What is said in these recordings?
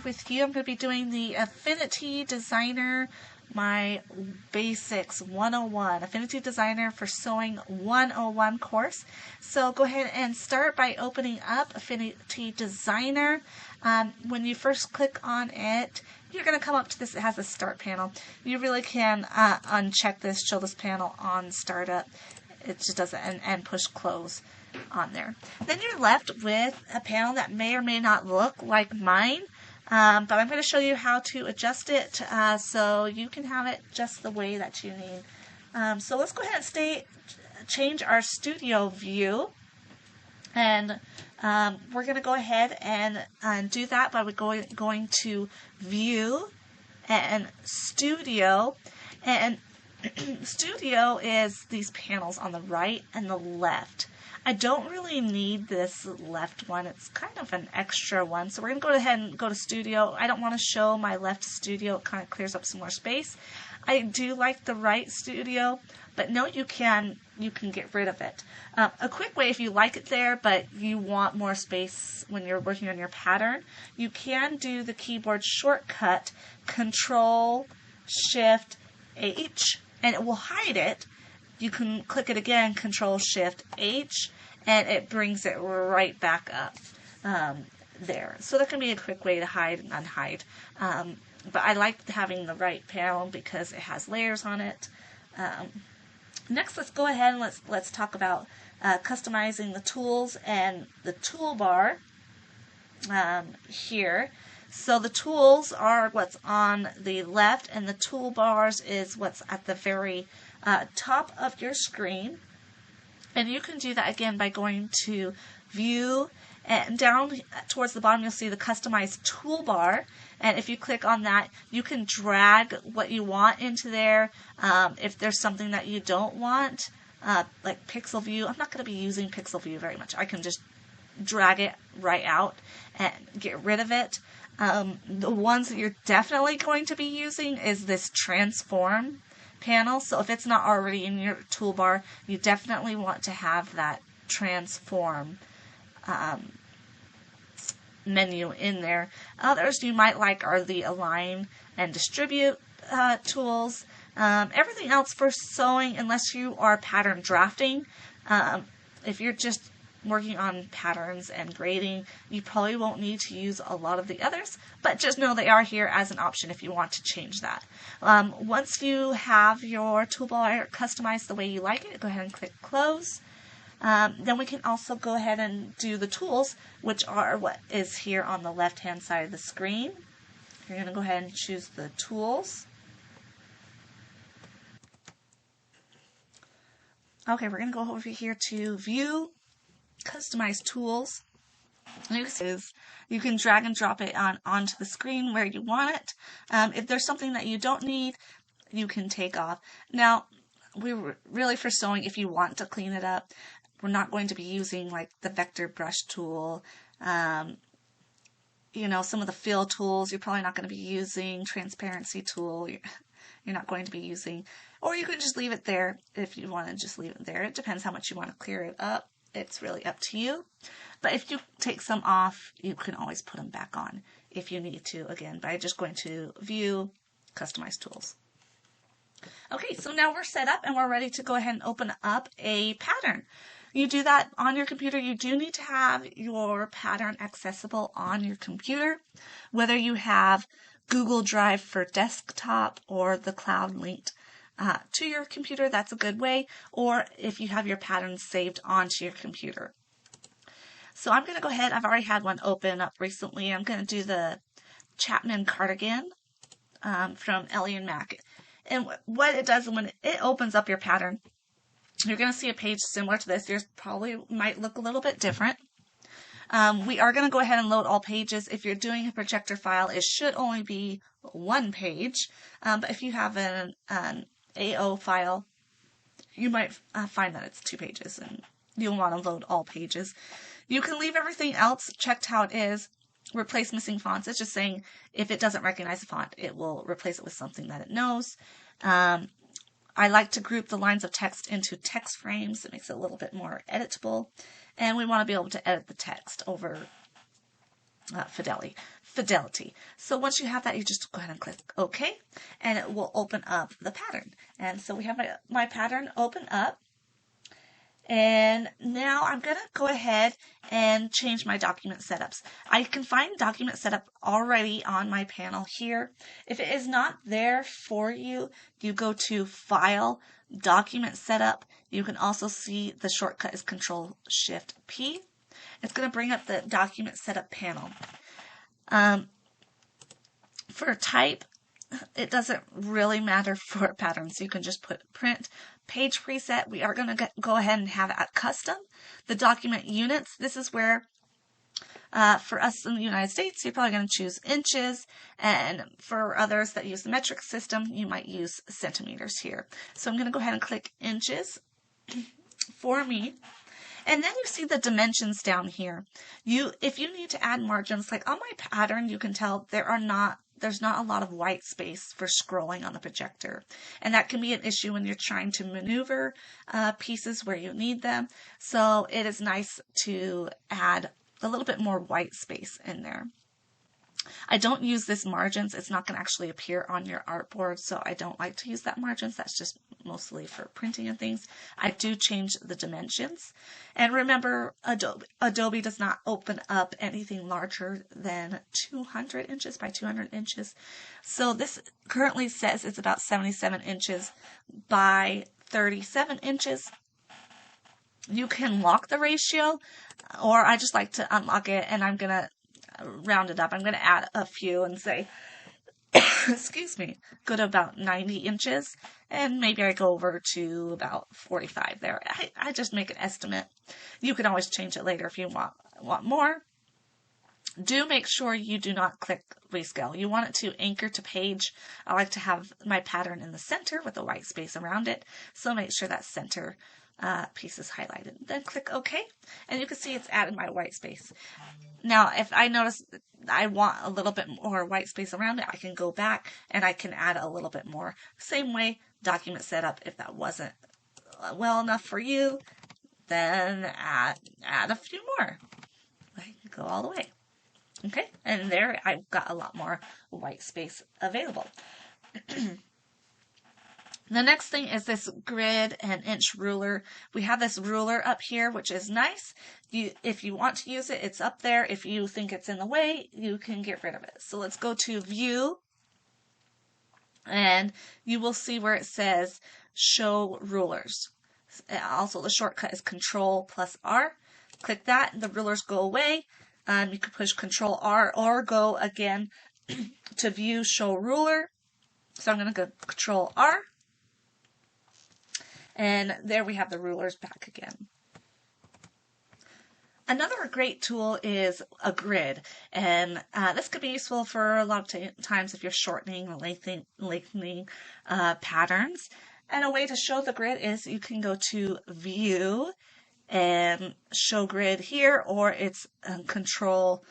with you. I'm going to be doing the Affinity Designer, my Basics 101, Affinity Designer for Sewing 101 course. So go ahead and start by opening up Affinity Designer. When you first click on it, you're going to come up to this. It has a start panel. You really can uncheck this, show this panel on startup. It just does it and push close on there. Then you're left with a panel that may or may not look like mine, but I'm going to show you how to adjust it so you can have it just the way that you need. So let's go ahead and change our studio view, and we're going to go ahead and do that by going to View and Studio, and Studio is these panels on the right and the left. I don't really need this left one. It's kind of an extra one. So we're going to go ahead and go to Studio. I don't want to show my left Studio. It kind of clears up some more space. I do like the right Studio, but no, you can get rid of it. A quick way, if you like it there, but you want more space when you're working on your pattern, you can do the keyboard shortcut Control Shift H, and it will hide it. You can click it again, Control Shift H, and it brings it right back up there. So that can be a quick way to hide and unhide. But I like having the right panel because it has layers on it. Next, let's go ahead and let's talk about customizing the tools and the toolbar here. So the tools are what's on the left, and the toolbars is what's at the very top of your screen. And you can do that again by going to View, and down towards the bottom you'll see the Customize Toolbar. And if you click on that, you can drag what you want into there. If there's something that you don't want, like Pixel View, I'm not going to be using Pixel View very much. I can just drag it right out and get rid of it. The ones that you're definitely going to be using is this Transform panel. So if it's not already in your toolbar, you definitely want to have that Transform menu in there. Others you might like are the Align and Distribute tools. Everything else for sewing, unless you are pattern drafting, if you're just working on patterns and grading, you probably won't need to use a lot of the others, but just know they are here as an option if you want to change that. Once you have your toolbar customized the way you like it, go ahead and click Close. Then we can also go ahead and do the tools, which are what is here on the left hand side of the screen. You're going to go ahead and choose the tools. Okay, we're going to go over here to View, Customize Tools. You can drag and drop it onto the screen where you want it. If there's something that you don't need, you can take off. Now, really for sewing, if you want to clean it up, we're not going to be using like the vector brush tool. Some of the fill tools, you're probably not going to be using transparency tool. You're not going to be using, or you could just leave it there if you want to just leave it there. It depends how much you want to clear it up. It's really up to you. But if you take some off, you can always put them back on if you need to, again, by just going to View, Customize Tools. Okay, so now we're set up and we're ready to go ahead and open up a pattern. You do that on your computer. You do need to have your pattern accessible on your computer, whether you have Google Drive for desktop or the cloud linked to your computer. That's a good way, or if you have your patterns saved onto your computer. So I'm going to go ahead. I've already had one open up recently. I'm going to do the Chapman cardigan from Ellie and Mac. And what it does when it opens up your pattern, you're going to see a page similar to this. Yours probably might look a little bit different. We are going to go ahead and load all pages. If you're doing a projector file, it should only be one page. But if you have an AO file, you might find that it's 2 pages, and you'll want to load all pages. You can leave everything else checked how it is. Replace missing fonts. It's just saying if it doesn't recognize a font, it will replace it with something that it knows. I like to group the lines of text into text frames. It makes it a little bit more editable. And we want to be able to edit the text over Fidelity. fidelity. So once you have that, you just go ahead and click OK, and it will open up the pattern. And so we have my pattern open up. And now I'm going to go ahead and change my document setups. I can find document setup already on my panel here. If it is not there for you, you go to File, Document Setup. You can also see the shortcut is Control-Shift-P. It's going to bring up the document setup panel. For type, it doesn't really matter for patterns. You can just put print. Page preset, we are going to go ahead and have it at custom. The document units, this is where for us in the United States, you're probably going to choose inches, and for others that use the metric system, you might use centimeters here. So I'm going to go ahead and click inches for me. And then you see the dimensions down here. If you need to add margins, like on my pattern, you can tell there's not a lot of white space for scrolling on the projector. And that can be an issue when you're trying to maneuver pieces where you need them. So it is nice to add a little bit more white space in there. I don't use this margins. It's not going to actually appear on your artboard, so I don't like to use that margins. That's just mostly for printing and things. I do change the dimensions. And remember, Adobe does not open up anything larger than 200 inches by 200 inches. So this currently says it's about 77 inches by 37 inches. You can lock the ratio, or I just like to unlock it, and I'm going to round it up. I'm going to add a few and say, excuse me, go to about 90 inches, and maybe I go over to about 45 there. I just make an estimate. You can always change it later if you want more. Do make sure you do not click rescale. You want it to anchor to page. I like to have my pattern in the center with a white space around it, so make sure that center piece is highlighted. Then click OK, and you can see it's added my white space. Now, if I notice I want a little bit more white space around it, I can go back and I can add a little bit more. Same way, document setup, if that wasn't well enough for you, then add a few more. I can go all the way. Okay, and there I've got a lot more white space available. The next thing is this grid and inch ruler. We have this ruler up here, which is nice. If you want to use it, it's up there. If you think it's in the way, you can get rid of it. So let's go to View, and you will see where it says Show Rulers. Also, the shortcut is Control+R. Click that, and the rulers go away. You can push Control+R or go again to View, Show Ruler. So I'm going to go Control+R. And there we have the rulers back again. Another great tool is a grid, and this could be useful for a lot of times if you're shortening or lengthening patterns. And a way to show the grid is you can go to View and Show Grid here, or it's Control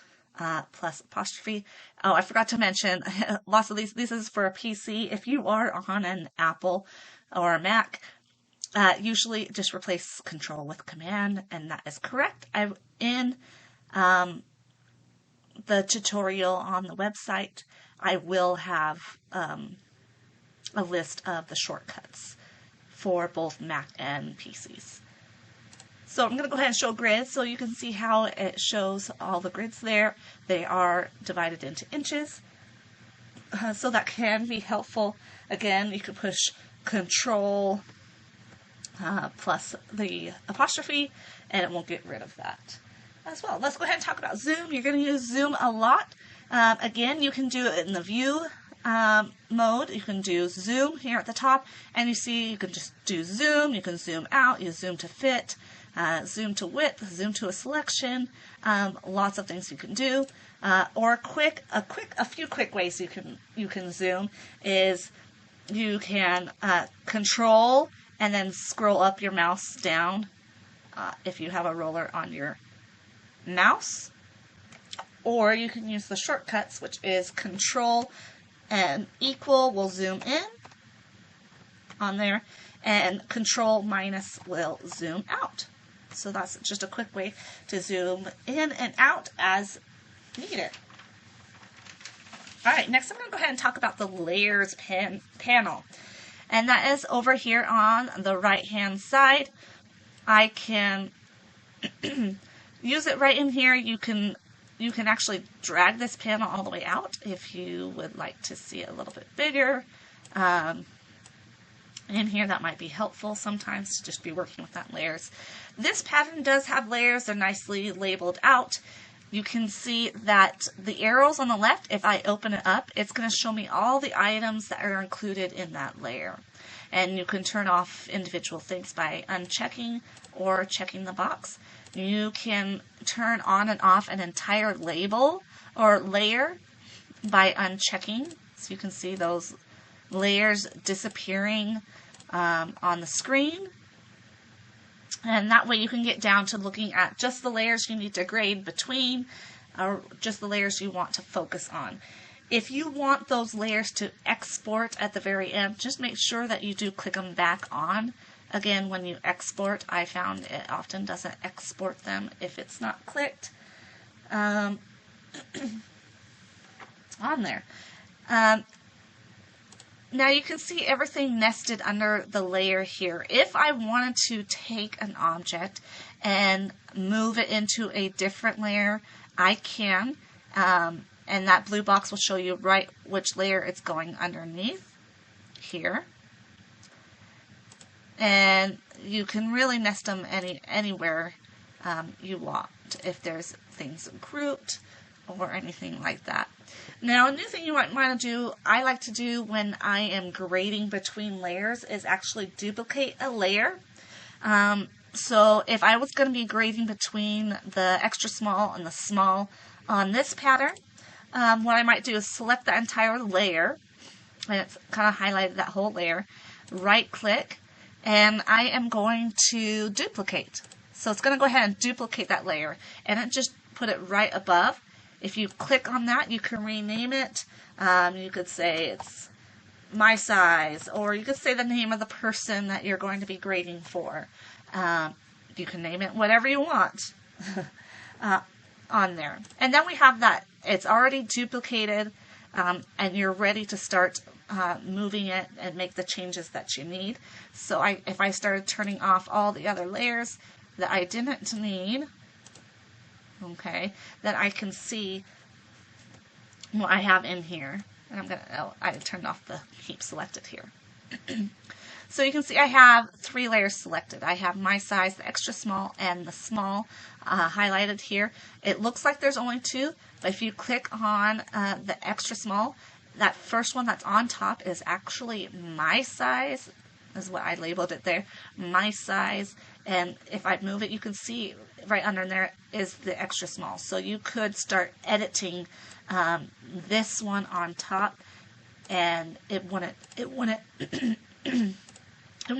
plus apostrophe. Oh, I forgot to mention, lots of this is for a PC. If you are on an Apple or a Mac, usually just replace Control with Command, and that is correct. In the tutorial on the website, I will have a list of the shortcuts for both Mac and PCs. So I'm going to go ahead and show grids so you can see how it shows all the grids there. They are divided into inches, so that can be helpful. Again, you can push Control plus the apostrophe, and it won't get rid of that as well. Let's go ahead and talk about zoom. You're going to use zoom a lot. Again, you can do it in the view mode. You can do zoom here at the top, and you see you can just do zoom. You can zoom out. You zoom to fit, zoom to width, zoom to a selection. Lots of things you can do. Or a few quick ways you can zoom is you can control and then scroll up your mouse down if you have a roller on your mouse. Or you can use the shortcuts, which is Control and equal will zoom in on there, and Control minus will zoom out. So that's just a quick way to zoom in and out as needed. Alright, next I'm going to go ahead and talk about the layers panel. And that is over here on the right hand side. I can use it right in here. You can actually drag this panel all the way out if you would like to see it a little bit bigger. In here, that might be helpful sometimes to just be working with that layers. This pattern does have layers. They're nicely labeled out. You can see that the arrows on the left, if I open it up, it's going to show me all the items that are included in that layer. And you can turn off individual things by unchecking or checking the box. You can turn on and off an entire label or layer by unchecking. So you can see those layers disappearing on the screen. And that way you can get down to looking at just the layers you need to grade between, or just the layers you want to focus on. If you want those layers to export at the very end, just make sure that you do click them back on. Again, when you export, I found it often doesn't export them if it's not clicked on there. Now you can see everything nested under the layer here. If I wanted to take an object and move it into a different layer, I can. And that blue box will show you right which layer it's going underneath here. And you can really nest them anywhere you want if there's things grouped or anything like that. Now, a new thing you might want to do, I like to do when I am grading between layers, is actually duplicate a layer. So if I was going to be grading between the extra small and the small on this pattern, what I might do is select the entire layer, and it's kind of highlighted that whole layer, right click, and I am going to duplicate. So it's going to go ahead and duplicate that layer, and it just put it right above. If you click on that, you can rename it. You could say it's my size, or you could say the name of the person that you're going to be grading for. You can name it whatever you want on there. And then we have that. It's already duplicated, and you're ready to start moving it and make the changes that you need. So if I started turning off all the other layers that I didn't need, okay, then I can see what I have in here. And I turned off the keep selected here. So you can see I have 3 layers selected. I have my size, the extra small, and the small highlighted here. It looks like there's only 2, but if you click on the extra small, that first one that's on top is actually my size, is what I labeled it there, my size. And if I move it, you can see right under there is the extra small. So you could start editing this one on top, and it wouldn't it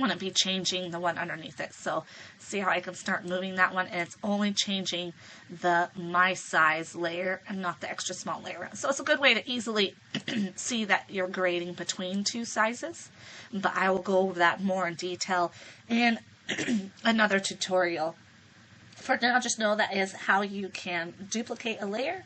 wouldn't be changing the one underneath it. So see how I can start moving that one, and it's only changing the my size layer and not the extra small layer. So it's a good way to easily see that you're grading between 2 sizes, but I will go over that more in detail in another tutorial. For now, just know that is how you can duplicate a layer.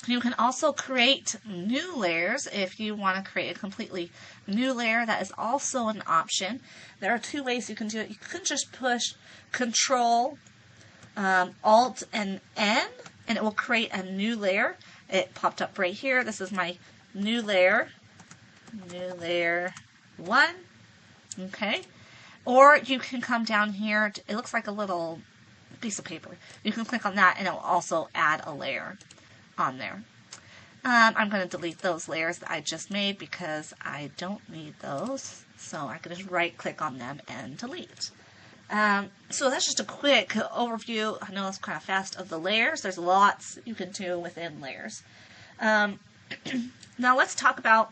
You can also create new layers if you want to create a completely new layer. That is also an option. There are 2 ways you can do it. You can just push Control, Alt, and N, and it will create a new layer. It popped up right here. This is my new layer 1. Okay. Or you can come down here. It looks like a little piece of paper. You can click on that, and it will also add a layer on there. I'm going to delete those layers that I just made because I don't need those. So I can just right click on them and delete. So that's just a quick overview. I know it's kind of fast of the layers. There's lots you can do within layers. Now let's talk about,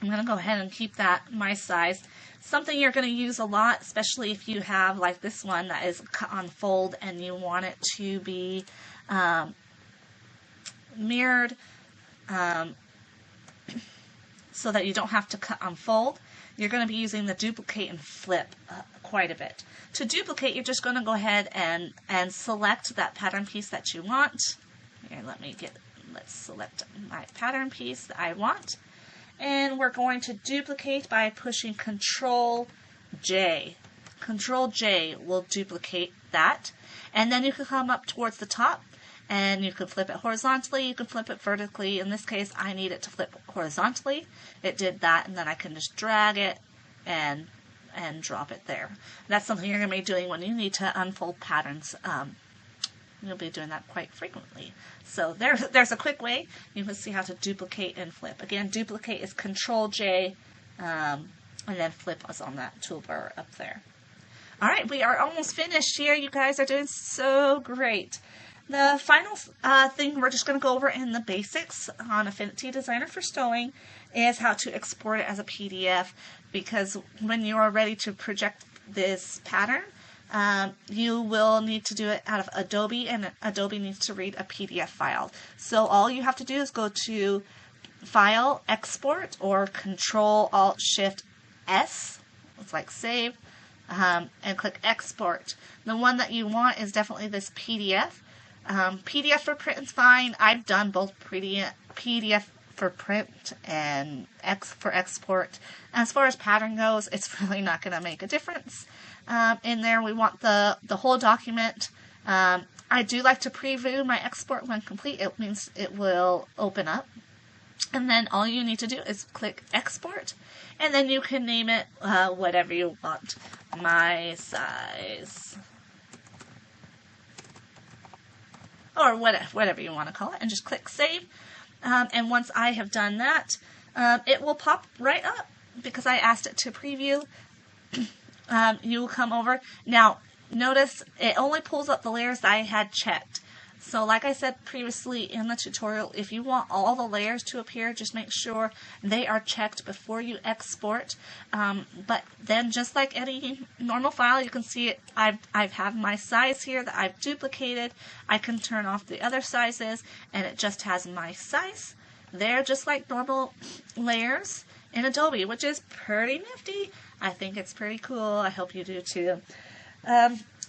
I'm going to go ahead and keep that my size. Something you're going to use a lot, especially if you have like this one that is cut on fold and you want it to be mirrored so that you don't have to cut on fold. You're going to be using the duplicate and flip quite a bit. To duplicate, you're just going to go ahead and select that pattern piece that you want. Here, let me get let's select my pattern piece that I want. And we're going to duplicate by pushing Control J. Control J will duplicate that. And then you can come up towards the top and you can flip it horizontally, you can flip it vertically. In this case, I need it to flip horizontally. It did that, and then I can just drag it and drop it there. That's something you're going to be doing when you need to unfold patterns. You'll be doing that quite frequently. So there's a quick way. You can see how to duplicate and flip. Again, duplicate is Control J, and then flip is on that toolbar up there. All right, we are almost finished here. You guys are doing so great. The final thing we're just going to go over in the basics on Affinity Designer for Sewing is how to export it as a PDF, because when you are ready to project this pattern, you will need to do it out of Adobe, and Adobe needs to read a PDF file. So all you have to do is go to File, Export, or Control-Alt-Shift-S, it's like save, and click Export. The one that you want is definitely this PDF. PDF for print is fine. I've done both PDF for print and for export. As far as pattern goes, it's really not going to make a difference. In there, we want the whole document. I do like to preview my export when complete. It means it will open up. And then all you need to do is click Export, and then you can name it whatever you want. My size, or whatever you want to call it, and just click Save. And once I have done that, it will pop right up because I asked it to preview. You will come over. Now, notice it only pulls up the layers that I had checked. So like I said previously in the tutorial, if you want all the layers to appear, just make sure they are checked before you export. But then just like any normal file, you can see it. I have my size here that I've duplicated. I can turn off the other sizes and it just has my size there, just like normal layers in Adobe, which is pretty nifty. I think it's pretty cool. I hope you do too.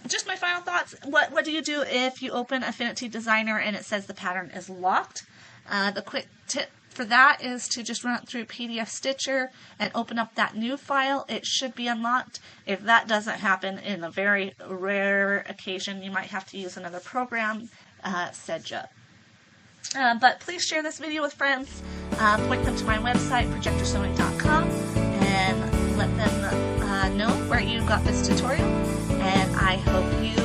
Just my final thoughts. What do you do if you open Affinity Designer and it says the pattern is locked? The quick tip for that is to just run it through PDF Stitcher and open up that new file. It should be unlocked. If that doesn't happen, in a very rare occasion, you might have to use another program, Sedja. But please share this video with friends. Point them to my website, projectorsewing.com, and let them know where you got this tutorial. And I hope you